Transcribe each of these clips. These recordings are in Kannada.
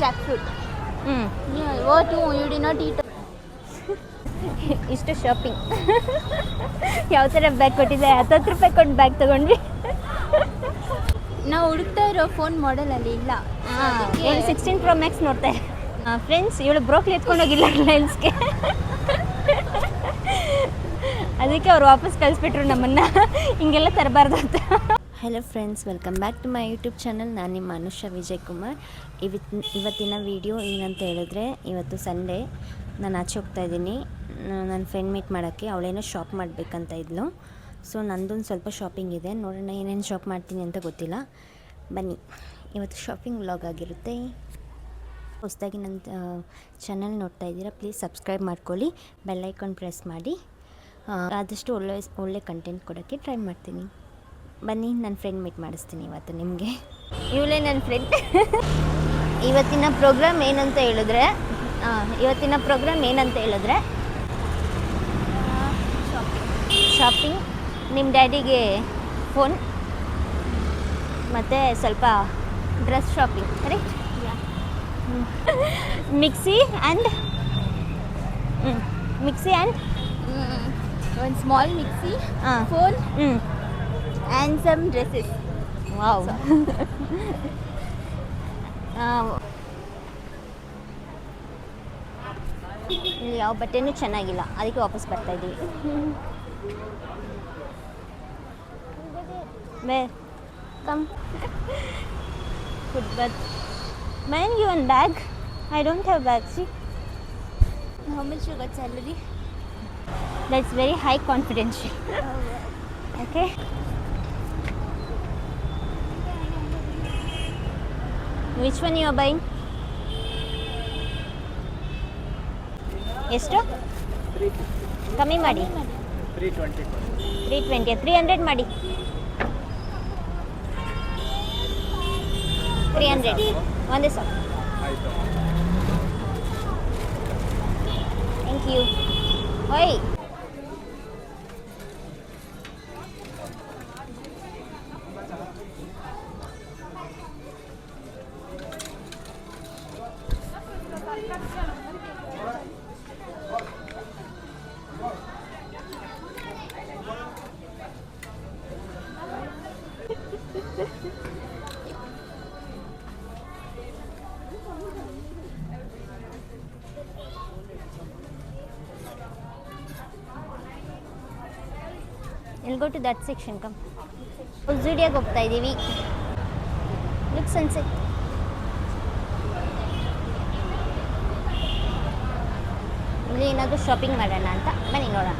jackfruit. Yeah, what you did not eat. ಇಷ್ಟು ಶಾಪಿಂಗ್. ಯಾವ ಥರ ಬ್ಯಾಗ್ ಕೊಟ್ಟಿದೆ? 10 ರೂಪಾಯಿ ಕೊಟ್ಟು ಬ್ಯಾಗ್ ತೊಗೊಂಡ್ವಿ. ನಾವು ಹುಡುಕ್ತಾ ಇರೋ ಫೋನ್ ಮಾಡೆಲಲ್ಲಿ ಇಲ್ಲ. 16 Pro Max ನೋಡ್ತಾ ಫ್ರೆಂಡ್ಸ್. ಇವಳು ಬ್ರೋಕ್ಲಿ ಎತ್ಕೊಂಡೋಗಿಲ್ಲ ರಿಲಯನ್ಸ್ಗೆ, ಅದಕ್ಕೆ ಅವ್ರು ವಾಪಸ್ ಕಳಿಸ್ಬಿಟ್ರು ನಮ್ಮನ್ನು. ಹಿಂಗೆಲ್ಲ ತರಬಾರ್ದು ಅಂತ. Hello friends, welcome back to my YouTube channel. ನಾನು ನಿಮ್ಮ ಅನುಷಾ ವಿಜಯ್ ಕುಮಾರ್. ಇವತ್ತಿನ ವಿಡಿಯೋ ಏನಂತ ಹೇಳಿದ್ರೆ, ಇವತ್ತು ಸಂಡೇ, ನಾನು ಆಚೆ ಹೋಗ್ತಾ ಇದ್ದೀನಿ ನನ್ನ ಫ್ರೆಂಡ್ ಮೀಟ್ ಮಾಡೋಕ್ಕೆ. ಅವಳೇನೋ ಶಾಪ್ ಮಾಡಬೇಕಂತ ಇದ್ಲು. ಸೊ ನಂದೊಂದು ಸ್ವಲ್ಪ ಶಾಪಿಂಗ್ ಇದೆ, ನೋಡೋಣ ಏನೇನು ಶಾಪ್ ಮಾಡ್ತೀನಿ ಅಂತ ಗೊತ್ತಿಲ್ಲ. ಬನ್ನಿ, ಇವತ್ತು ಶಾಪಿಂಗ್ ವ್ಲಾಗ್ ಆಗಿರುತ್ತೆ. ಹೊಸದಾಗಿ ನನ್ನ ಚಾನಲ್ ನೋಡ್ತಾ ಇದ್ದೀರಾ, ಪ್ಲೀಸ್ ಸಬ್ಸ್ಕ್ರೈಬ್ ಮಾಡ್ಕೊಳ್ಳಿ, ಬೆಲ್ ಐಕಾನ್ ಪ್ರೆಸ್ ಮಾಡಿ. ಆದಷ್ಟು ಒಳ್ಳೆ ಕಂಟೆಂಟ್ ಕೊಡೋಕ್ಕೆ ಟ್ರೈ ಮಾಡ್ತೀನಿ. ಬನ್ನಿ, ನನ್ನ ಫ್ರೆಂಡ್ ಮೀಟ್ ಮಾಡಿಸ್ತೀನಿ ಇವತ್ತು ನಿಮಗೆ. ಇವಳೇ ನನ್ನ ಫ್ರೆಂಡ್. ಇವತ್ತಿನ ಪ್ರೋಗ್ರಾಮ್ ಏನಂತ ಹೇಳಿದ್ರೆ ಶಾಪಿಂಗ್, ನಿಮ್ಮ ಡ್ಯಾಡಿಗೆ ಫೋನ್, ಮತ್ತು ಸ್ವಲ್ಪ dress shopping, correct? Mixie and one small mixie, phone, and some dresses. Wow. ಇಲ್ಲಿ ಯಾವ ಬಟ್ಟೆನೂ ಚೆನ್ನಾಗಿಲ್ಲ, ಅದಕ್ಕೆ ವಾಪಸ್ ಬರ್ತಾ ಇದ್ದೀವಿ. Come. Good, but man, you want bag? I don't have bag. See? How much you got salary? That's very high confidential. Okay. Which one you are buying? ಎಷ್ಟು? ಕಮ್ಮಿ ಮಾಡಿ. 320. 300 ಮಾಡಿ. 300 ಒಂದೇ ಸಾಕು. Thank you. ಓಯ್, we'll go to that section. Come. Zodiac ಹೋಗ್ತಾ ಇದ್ದೀವಿ. Look sunset. ಇಲ್ಲಿ ಏನಾದರೂ ಶಾಪಿಂಗ್ ಮಾಡೋಣ ಅಂತ ಬನ್ನಿ ನೋಡೋಣ.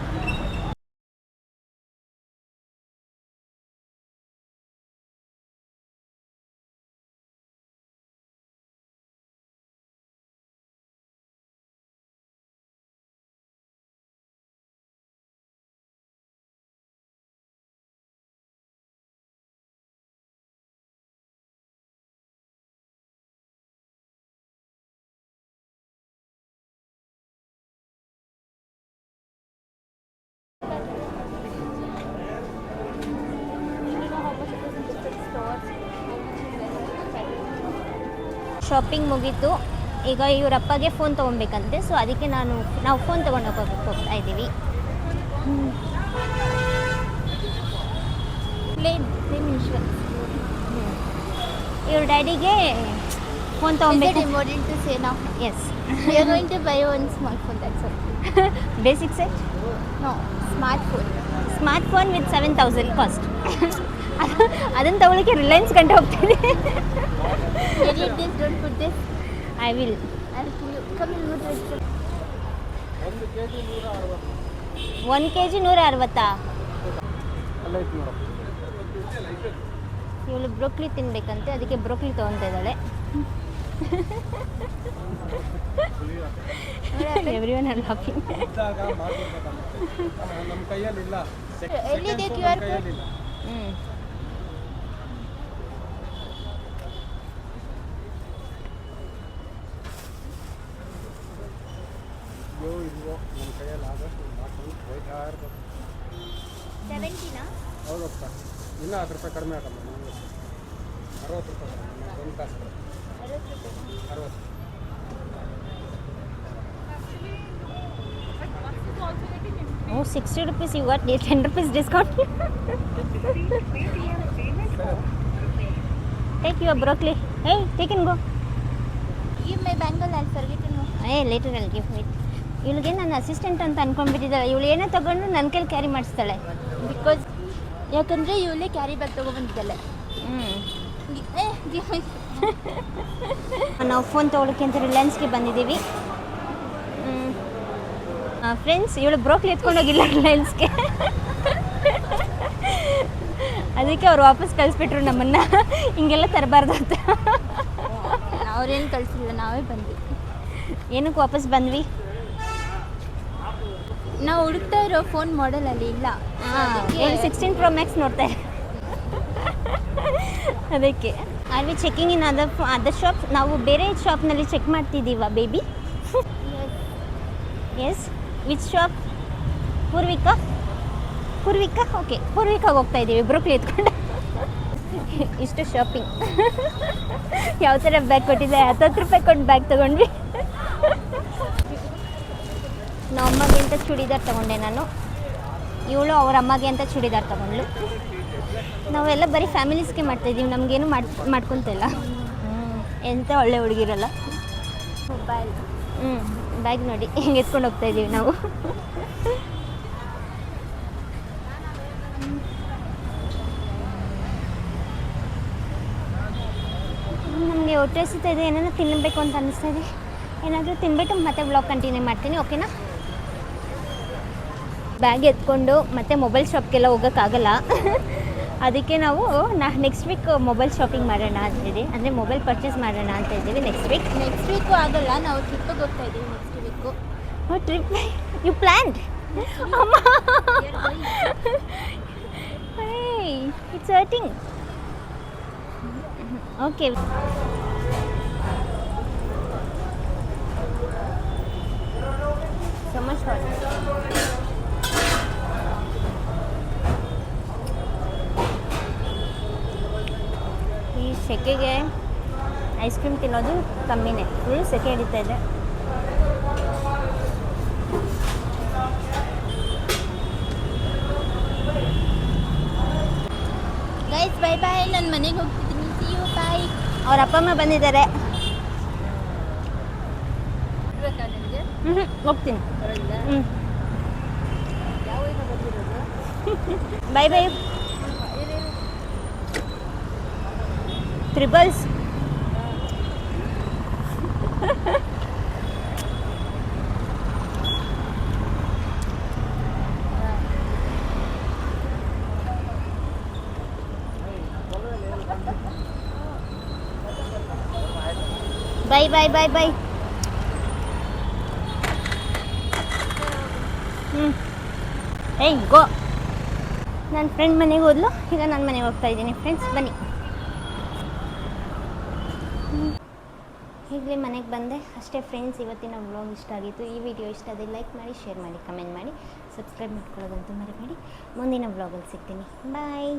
ಶಾಪಿಂಗ್ ಮುಗೀತು. ಈಗ ಇವರಪ್ಪಗೆ ಫೋನ್ ತೊಗೊಬೇಕಂತೆ, ಸೊ ಅದಕ್ಕೆ ನಾವು ಫೋನ್ ತೊಗೊಂಡು ಹೋಗ್ತಾ ಇದ್ದೀವಿ. ಇವ್ರ ಡ್ಯಾಡಿಗೆ ಫೋನ್ ತೊಗೊಬೇಕು. Important to say now. Yes. We are going to buy one smartphone, that's all. Basic set? No, smartphone. Smartphone with 7,000 cost. ಅದನ್ನು ತಗೊಳ್ಳೋಕ್ಕೆ ರಿಲಯನ್ಸ್ ಗಂಟೆ ಹೋಗ್ತೀನಿ. Delete this, don't put this. I will. I'll kill you. Come in, look at it. 1 kg 160. ಇವಳು ಬ್ರೋಕ್ಲಿ ತಿನ್ಬೇಕಂತೆ, ಅದಕ್ಕೆ ಬ್ರೋಕ್ಲಿ ತೊಗೊತಾ ಇದ್ದಾಳೆ. Everyone are laughing. ಎಲ್ಲಿದೆ QR code? ಹೌದಪ್ಪ, ಇನ್ನೂ 10 ರೂಪಾಯಿ ಕಡಿಮೆ ಆಗಲ್ಲ. 60 ರೂಪಾಯಿ, ಒಂದು ಕಾಸು 60. Oh, 60 rupees, you got 10 rupees discount. Take your broccoli. Hey, take and go. Give my bangle, I'll forget to know. Hey, later I'll give it. ಇವಳಿಗೆ ನನ್ನ ಅಸಿಸ್ಟೆಂಟ್ ಅಂತ ಅನ್ಕೊಂಡ್ಬಿಟ್ಟಿದ್ದಾಳೆ. ಇವಳು ಏನೋ ತಗೊಂಡು ನನ್ನ ಕೈಲಿ ಕ್ಯಾರಿ ಮಾಡಿಸ್ತಾಳೆ. ಬಿಕಾಸ್ ಯಾಕಂದರೆ ಇವಳೇ ಕ್ಯಾರಿ ಬ್ಯಾಗ್ ತೊಗೊಬಂದಿದ್ದಾಳೆ. ನಾವು ಫೋನ್ ತೊಗೊಳಕ್ಕೆ ಅಂತ ರಿಲಯನ್ಸ್ಗೆ ಬಂದಿದ್ದೀವಿ. ಫ್ರೆಂಡ್ಸ್, ಇವಳು ಬ್ರೋಕ್ಲಿ ಎತ್ಕೊಂಡೋಗಿಲ್ಲ ರಿಲಯನ್ಸ್ಗೆ. ಅದಕ್ಕೆ ಅವ್ರು ವಾಪಸ್ ಕಳಿಸ್ಬಿಟ್ರು ನಮ್ಮನ್ನು. ಹಿಂಗೆಲ್ಲ ತರಬಾರ್ದು ಅಂತ. ಅವ್ರೇನು ಕಳಿಸಿಲ್ಲ, ನಾವೇ ಬಂದ್ವಿ. ಏನಕ್ಕೆ ವಾಪಸ್ ಬಂದ್ವಿ? ನಾವು ಹುಡುಕ್ತಾ ಇರೋ ಫೋನ್ ಮಾಡೆಲಲ್ಲಿ ಇಲ್ಲ. 16 Pro Max ನೋಡ್ತಾ ಅದಕ್ಕೆ are we checking in other shop. ನಾವು ಬೇರೆ ಶಾಪ್ನಲ್ಲಿ ಚೆಕ್ ಮಾಡ್ತಿದ್ದೀವ baby? Yes. Which shop? Poorvika. Okay, ಪೂರ್ವಿಕಾಗೆ ಹೋಗ್ತಾ ಇದ್ದೀವಿ ಬ್ರೋಕ್ಲಿ ಎತ್ಕೊಂಡು. ಇಷ್ಟು ಶಾಪಿಂಗ್. ಯಾವ ಥರ ಬ್ಯಾಗ್ ಕೊಟ್ಟಿದ್ದೆ? 10 ರೂಪಾಯಿ ಕೊಟ್ಟು ಬ್ಯಾಗ್ ತೊಗೊಂಡ್ವಿ. ನಮ್ಮ ಅಮ್ಮಗೆ ಅಂತ ಚೂಡಿದಾರ್ ತೊಗೊಂಡೆ ನಾನು. ಇವಳು ಅವ್ರ ಅಮ್ಮಗೆ ಅಂತ ಚೂಡಿದಾರ್ ತೊಗೊಂಡ್ಳು. ನಾವೆಲ್ಲ ಬರೀ ಫ್ಯಾಮಿಲೀಸ್ಗೆ ಮಾಡ್ತಾಯಿದ್ದೀವಿ, ನಮಗೇನು ಮಾಡ್ಕೊತಿಲ್ಲ. ಎಂಥ ಒಳ್ಳೆ ಹುಡುಗಿರಲ್ಲ. ಮೊಬೈಲ್ ಬ್ಯಾಗ್ ನೋಡಿ ಹೆಂಗೆ ಎತ್ಕೊಂಡು ಹೋಗ್ತಾ ಇದ್ದೀವಿ ನಾವು. ನಮಗೆ ಹೊಟ್ಟೆ ಹಸಿತಾ ಇದೆ, ಏನಾದ್ರು ತಿನ್ನಬೇಕು ಅಂತ ಅನ್ನಿಸ್ತಾ ಇದೆ. ಏನಾದರೂ ತಿನ್ಬಿಟ್ಟು ಮತ್ತೆ ಬ್ಲಾಗ್ ಕಂಟಿನ್ಯೂ ಮಾಡ್ತೀನಿ, ಓಕೆನಾ? ಬ್ಯಾಗ್ ಎತ್ಕೊಂಡು ಮತ್ತೆ ಮೊಬೈಲ್ ಶಾಪ್ಗೆಲ್ಲ ಹೋಗೋಕ್ಕಾಗಲ್ಲ. ಅದಕ್ಕೆ ನಾವು ನೆಕ್ಸ್ಟ್ ವೀಕ್ ಮೊಬೈಲ್ ಶಾಪಿಂಗ್ ಮಾಡೋಣ ಅಂತಿದ್ದೀವಿ. ಅಂದರೆ ಮೊಬೈಲ್ ಪರ್ಚೇಸ್ ಮಾಡೋಣ ಅಂತ ಇದ್ದೀವಿ ನೆಕ್ಸ್ಟ್ ವೀಕು ಆಗಲ್ಲ, ನಾವು ಟ್ರಿಪ್ಪಿಗೆ ಹೋಗ್ತಾ ಇದ್ದೀವಿ next week. Trip you planned? ಅಮ್ಮ, it's hurting. Okay. So much for ಈ ಸೆಕೆಗೆ ಐಸ್ ಕ್ರೀಮ್ ತಿನ್ನೋದು ಕಮ್ಮಿನೇ. ಫುಲ್ ಸೆಕೆ ಹಿಡಿತಾ ಇದೆ. ಗೈಸ್ ಬೈ ಬಾಯ್, ನಾನು ಮನೆಗೆ ಹೋಗ್ತಿದ್ದೀನಿ. See you, bye. ಅವ್ರ ಅಪ್ಪ ಅಮ್ಮ ಬಂದಿದ್ದಾರೆ. ಹೋಗ್ತೀನಿ. Bye bye. Triples. Bye bye bye bye. ಏಯ್ ಗೋ. ನನ್ನ ಫ್ರೆಂಡ್ ಮನೆಗೆ ಹೋದ್ಲು, ಈಗ ನನ್ನ ಮನೆಗೆ ಹೋಗ್ತಾ ಇದ್ದೀನಿ. ಫ್ರೆಂಡ್ಸ್ ಬನ್ನಿ. ಈಗಲೇ ಮನೆಗೆ ಬಂದೆ ಅಷ್ಟೇ ಫ್ರೆಂಡ್ಸ್. ಇವತ್ತಿನ ವ್ಲಾಗ್ ಇಷ್ಟ ಆಗಿತ್ತು. ಈ ವಿಡಿಯೋ ಇಷ್ಟ ಆದರೆ ಲೈಕ್ ಮಾಡಿ, ಶೇರ್ ಮಾಡಿ, ಕಮೆಂಟ್ ಮಾಡಿ, ಸಬ್ಸ್ಕ್ರೈಬ್ ಮಾಡ್ಕೊಳ್ಳೋದಂತೂ ಮರಿಬೇಡಿ. ಮುಂದಿನ ವ್ಲಾಗಲ್ಲಿ ಸಿಗ್ತೀನಿ. ಬಾಯ್.